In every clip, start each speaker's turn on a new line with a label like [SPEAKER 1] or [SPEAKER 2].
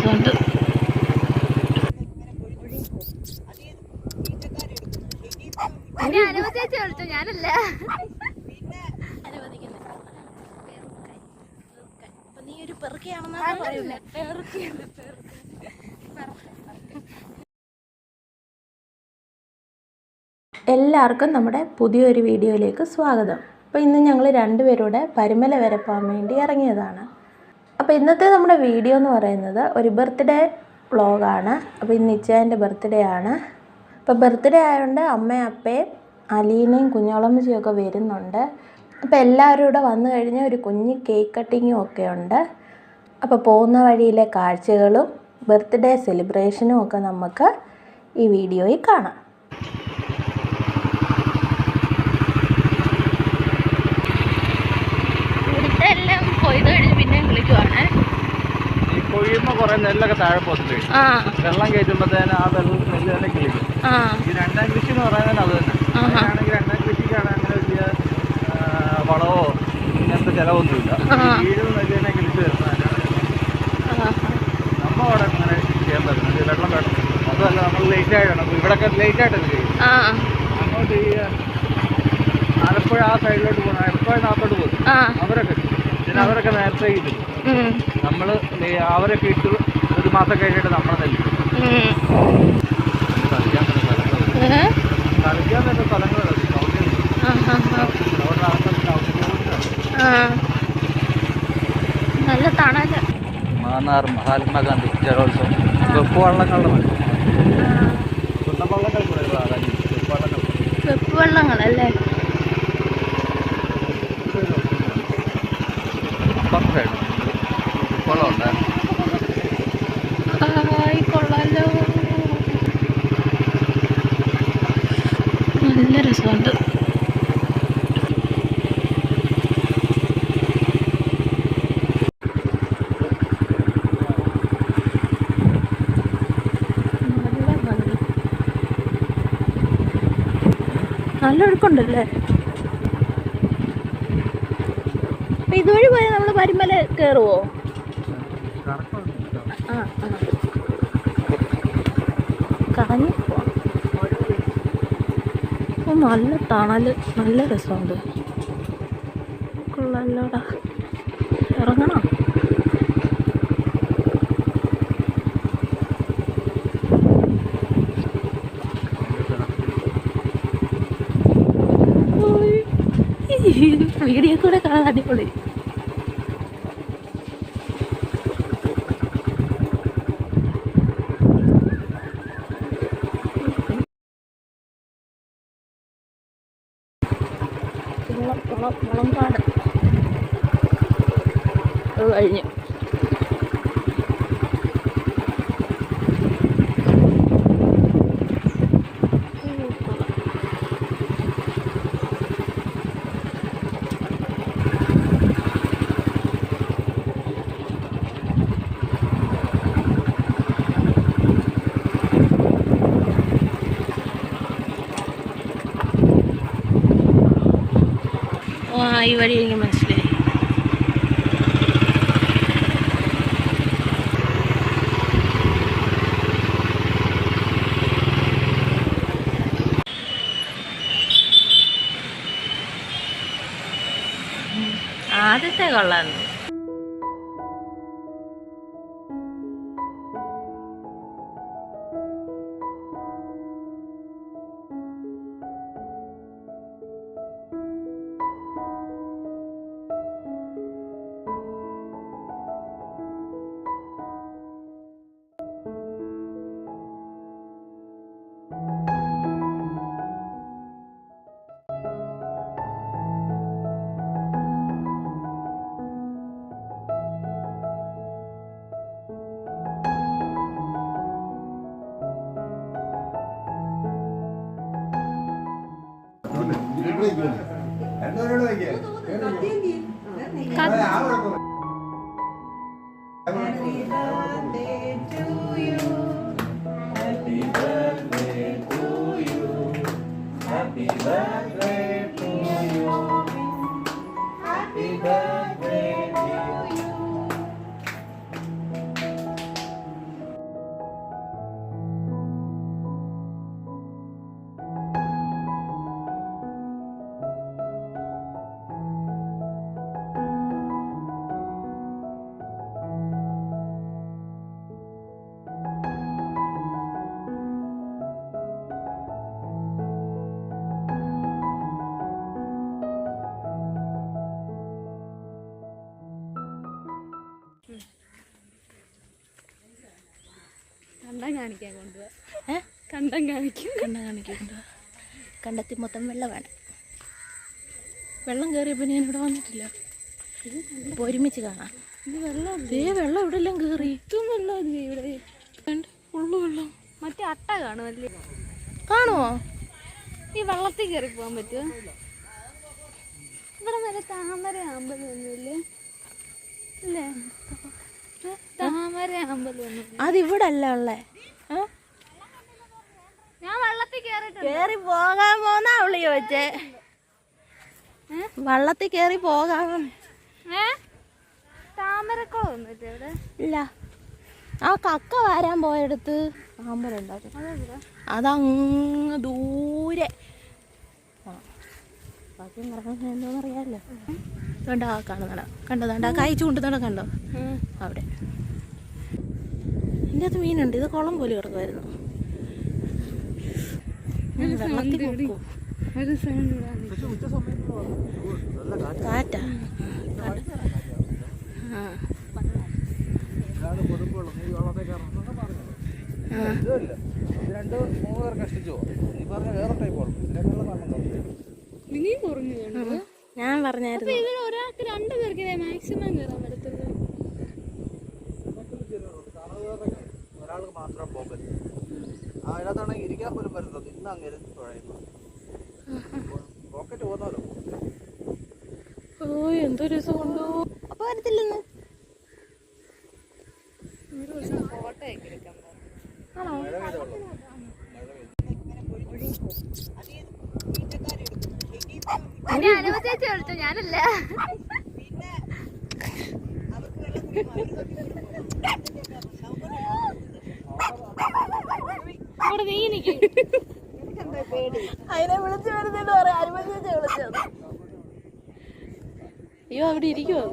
[SPEAKER 1] രസമുണ്ട്. ഞാനല്ല നീ ഒരു പെറുക്കയാണെന്നാണ് പറയുന്നത്.
[SPEAKER 2] എല്ലാവർക്കും നമ്മുടെ പുതിയൊരു വീഡിയോയിലേക്ക് സ്വാഗതം. അപ്പോൾ ഇന്ന് ഞങ്ങൾ രണ്ടുപേരുടെ പരുമല വരെ പോകാൻ വേണ്ടി ഇറങ്ങിയതാണ്. അപ്പോൾ ഇന്നത്തെ നമ്മുടെ വീഡിയോ എന്ന് പറയുന്നത് ഒരു ബർത്ത്ഡേ വ്ളോഗാണ്. അപ്പോൾ ഇന്ന് ഇച്ചായൻ്റെ ബർത്ത്ഡേ ആണ്. അപ്പോൾ ബർത്ത്ഡേ ആയതുകൊണ്ട് അമ്മയും അപ്പയും അലീനയും കുഞ്ഞോളമ്മച്ചിയും ഒക്കെ വരുന്നുണ്ട്. അപ്പോൾ എല്ലാവരും ഇവിടെ വന്നു കഴിഞ്ഞാൽ ഒരു കുഞ്ഞ് കേക്ക് കട്ടിങ്ങും ഒക്കെ ഉണ്ട്. അപ്പോൾ പോകുന്ന വഴിയിലെ കാഴ്ചകളും ബർത്ത്ഡേ സെലിബ്രേഷനും ഒക്കെ നമുക്ക് ഈ വീഡിയോയിൽ കാണാം.
[SPEAKER 3] കൊഴിയുമ്പോ കുറെ നെല്ലൊക്കെ താഴെ പോത്തിട്ട് വെള്ളം കയറ്റുമ്പോഴത്തേന് ആ വെള്ളം നെല്ല് തന്നെ കിളിക്കും. ഈ രണ്ടാം കൃഷി എന്ന് പറയുന്നത് അത് തന്നെ. അങ്ങനെയാണെങ്കിൽ രണ്ടാം കൃഷിക്കാണ് അങ്ങനെ വലിയ വളവോ ഇങ്ങനത്തെ ചെലവൊന്നുമില്ല. വീഴുന്ന നെല്ല് തന്നെ കിളിച്ച് വരുന്നതാണ്. നമ്മൾ അവിടെ അങ്ങനെ ചെയ്യാൻ പറ്റുന്നത് വെള്ളം വേണം. അതല്ല നമ്മൾ ലേറ്റ് ആയിട്ടാണ് ഇവിടെയൊക്കെ ലേറ്റ് ആയിട്ടൊക്കെ ചെയ്യും. അങ്ങോട്ട് ഈ ആലപ്പുഴ ആ സൈഡിലോട്ട് പോകുന്ന ആലപ്പുഴ നാത്തോട്ട് പോകും അവരൊക്കെ. പിന്നെ അവരൊക്കെ നേരത്തെ ഇടും. നമ്മള് അവരൊക്കെ ഇട്ട് ഒരു മാസം കഴിഞ്ഞിട്ട് നമ്മളെ നെല്ല് കളിക്കാൻ പറ്റുന്ന സ്ഥലങ്ങളാണ്.
[SPEAKER 1] നല്ല തണല്.
[SPEAKER 3] മാന്നാർ മഹാത്മാഗാന്ധി ജലോത്സവം വെപ്പ് വള്ളങ്ങളുടെ
[SPEAKER 1] വെപ്പ് വള്ളങ്ങളല്ലേ? കൊള്ളാലോ, നല്ല രസമുണ്ട്. നല്ല ഒഴുക്കുണ്ടല്ലേ? അപ്പൊ ഇതുവഴി പോയാൽ നമ്മള് പരുമല കയറുവോ? കറങ്ങി പോവാം. നല്ല തണല്, നല്ല രസമുണ്ട്. കൊള്ളാലോടാ, ഇറങ്ങണം. വീഡിയോ കൂടെ കാണാൻ അടിപൊളി. മുളങ്കാട് അത് കഴിഞ്ഞു. ഈ വഴി എനിക്ക് മനസ്സിലായി. ആദ്യത്തെ കൊള്ളാന്ന്. കാണിക്കാൻ കൊണ്ടുപോവാ. കണ്ടം കാണിക്കും കൊണ്ടുപോവാ. കണ്ടത്തിൽ മൊത്തം വെള്ളമാണ്. വെള്ളം കയറിയപ്പോൾ ഞാൻ ഇവിടെ വന്നിട്ടില്ല. അപ്പോൾ ഒരുമിച്ച് കാണാം. വെള്ളം ഇവിടെ എല്ലാം കയറി. ഇതും വെള്ളം ഇവിടെ ഫുള്ള് വെള്ളം. മറ്റേ അട്ട കാണുമല്ലേ? കാണുമോ? ഈ വെള്ളത്തിൽ കയറി പോകാൻ പറ്റുമോ? ഇവിടെ നല്ല താമര അമ്പലം ഒന്നുമില്ലേ? അല്ലേ? താമര അമ്പലം ഒന്നും അതിവിടെ അല്ല ഉള്ളേ. ഞാൻ വെള്ളത്തിൽ കേറി പോകാൻ പോന്നാ അവള് ചോദിച്ചേ. വള്ളത്തിൽ കേറി പോകാൻ താമരക്കുളം ഒന്നുമില്ല ഇവിടെ. ഇല്ല. ആ കക്ക വരാൻ പോയെടുത്ത് താമര ഉണ്ടാക്കും. അതങ്ങ് ദൂരെ. ബാക്കി മൃഗം എന്തോന്ന് അറിയാമല്ലോ. കണ്ടോ ആ കാണുന്നട കണ്ടോ കൈ ചൂണ്ടുന്നട കണ്ടോ അവിടെ. എൻ്റെ അത് മീനുണ്ട്. ഇത് കുളം പോലെ കിടക്കുമായിരുന്നു. കാറ്റാ. ഞാൻ പറഞ്ഞായിരുന്നു ഒരാൾക്ക് 2 പേർക്ക് മാക്സിമം കയറാൻ പറ്റത്തുള്ളൂ.
[SPEAKER 3] ഒരാൾക്ക് മാത്രം പോകരുത്. അതിനകത്താണെങ്കിൽ ഇരിക്കാൻ പോലും പറ്റുന്നത്. ഇന്ന് അങ്ങനെ തുഴയുന്നു. റോക്കറ്റ് പോകുന്നല്ലോ.
[SPEAKER 2] ഓ എന്തോ രസം കൊണ്ടോ. അപ്പൊ വരത്തില്ലെന്ന്
[SPEAKER 1] ഫോട്ടോ ഒക്കെ എടുക്കാൻ
[SPEAKER 2] ആണോ?
[SPEAKER 1] അനുമതി ചേച്ചി വിളിച്ചോ? ഞാനല്ല. അവിടെ നീ എനിക്ക്
[SPEAKER 2] അതിനെ വിളിച്ചു വരുന്നുണ്ട് പറയാം. അനുമതി ചേച്ചി വിളിച്ചത്. അയ്യോ അവിടെ ഇരിക്കുവോ?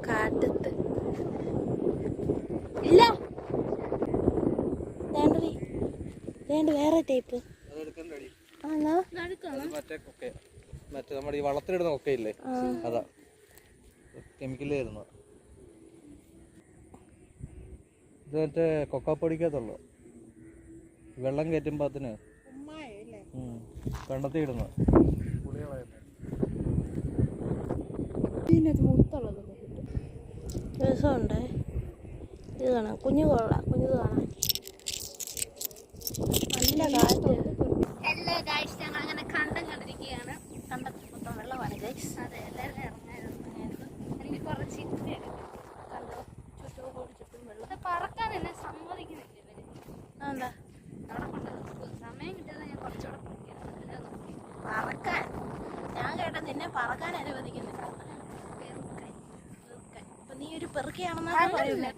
[SPEAKER 2] കാട്ടത്ത് ഇല്ല. വേണ്ട വേറെ ടൈപ്പ്.
[SPEAKER 3] മറ്റേ നമ്മുടെ ഈ വളത്തിലിടുന്ന കൊക്കയില്ലേ, അതാ കെമിക്കല് വരുന്നത്. ഇത് മറ്റേ കൊക്കാപ്പൊടിക്കകത്തുള്ളു. വെള്ളം കയറ്റുമ്പോ അതിന് കണ്ടെത്തി ഇടുന്നത്.
[SPEAKER 2] രസമുണ്ടേ. ഇത് കാണാം. കുഞ്ഞു കൊള്ളാം. കുഞ്ഞത് കാണാം. നല്ല കാറ്റ്.
[SPEAKER 1] എല്ലാ ഗൈസ് ഞങ്ങൾ അങ്ങനെ കണ്ടം കണ്ടിരിക്കുകയാണ്. കണ്ടത്തിൽ മൊത്തം വെള്ളമാണ് ഗൈസ്. അതെ, എല്ലാവരും ഇറങ്ങായിരുന്നു. എനിക്ക് കുറച്ച് കണ്ടോ ചുറ്റും വെള്ളം. പറക്കാൻ എന്നെ സമ്മതിക്കുന്നില്ല ഇവര്.
[SPEAKER 2] എന്താ
[SPEAKER 1] അവിടെ കൊണ്ട് സമയം കിട്ടിയത് ഞാൻ കുറച്ചുകൂടെ
[SPEAKER 2] പറക്കാൻ. ഞാൻ കേട്ട നിന്നെ പറക്കാൻ അനുവദിക്കുന്നില്ല. അപ്പൊ നീ ഒരു പെറുക്കിയാണെന്നാണ് പറയുന്നത്.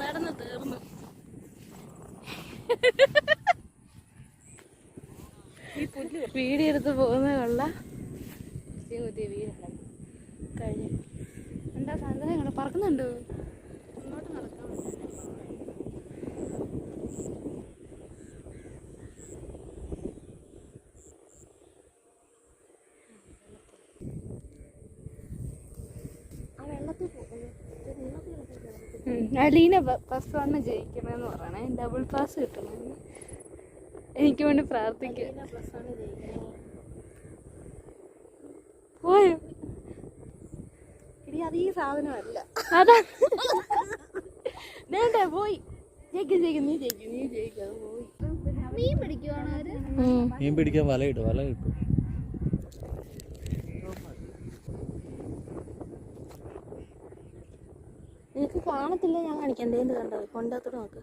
[SPEAKER 2] നടന്ന് തീർന്നു. വീടിയെടുത്ത് പോകുന്ന കൊള്ള കഴിഞ്ഞു.
[SPEAKER 1] എന്താ സാധനം ഇങ്ങനെ പറക്കുന്നുണ്ടോ? മുന്നോട്ട് നടക്കാൻ അലീന പ്ലസ് 1 ജയിക്കണമെന്ന് പറയണേ. ഡബിൾ പാസ് കിട്ടണമെന്ന് എനിക്ക് വേണ്ടി പ്രാർത്ഥിക്കാം. പോയോ?
[SPEAKER 2] ഇനി അത് ഈ സാധനമല്ല.
[SPEAKER 1] അതാ
[SPEAKER 2] വേണ്ടേ പോയി. ജയിക്കും നീ ജയിക്കും. അത് പോയി.
[SPEAKER 1] മീൻ പിടിക്കുവാണോ അവര്?
[SPEAKER 3] മീൻ പിടിക്കാൻ വല കിട്ടും.
[SPEAKER 2] നിനക്ക് കാണത്തില്ല. ഞാൻ കാണിക്കാം. എന്തേന്ന് കണ്ടോ? കൊണ്ടാത്തോട് നോക്ക്.